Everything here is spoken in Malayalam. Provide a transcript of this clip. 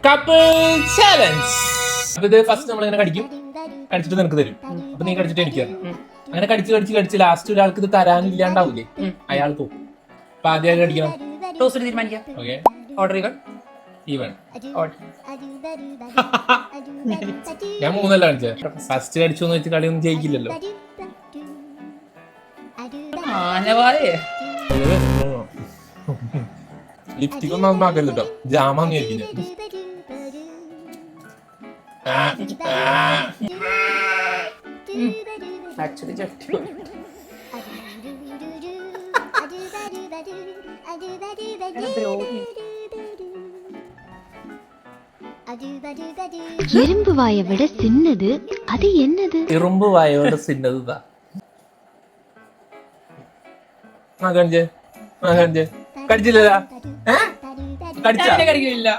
Couple challenge. അപ്പൊ ഇത് ഫസ്റ്റ് നമ്മളിങ്ങനെ കടിച്ചിട്ട് നിനക്ക് തരും. അപ്പൊ നീ കടിച്ചിട്ട് എനിക്ക് തരണം. അങ്ങനെ കടിച്ച് ലാസ്റ്റ് ഒരാൾക്ക് ഇത് തരാനില്ലാണ്ടാവൂലേ, അയാൾ പോകും. അപ്പൊ ആദ്യം കടിക്കണം. തീരുമാനിക്കാം. ഓക്കെ, ഓർഡറുകൾ ഈവൻ. ഞാൻ 3 കാണിച്ചത്. ഫസ്റ്റ് കടിച്ചോന്ന് വെച്ച് കളിയൊന്നും ജയിക്കില്ലല്ലോ. ലിപ്സ്റ്റിക് ഒന്നും ആക്കല്ലോ കേട്ടോ, ജാമാന്ന് വിചാരിക്കുന്നത്. ആക്ച്വലി ചട്ടി எறும்பு வாயை விட சின்னது அது என்னது? എറുമ്പ് വായോടെ സിന്നതാ. കടിച്ചില്ലടാ, കടിച്ചില്ല. കടിക്കില്ല.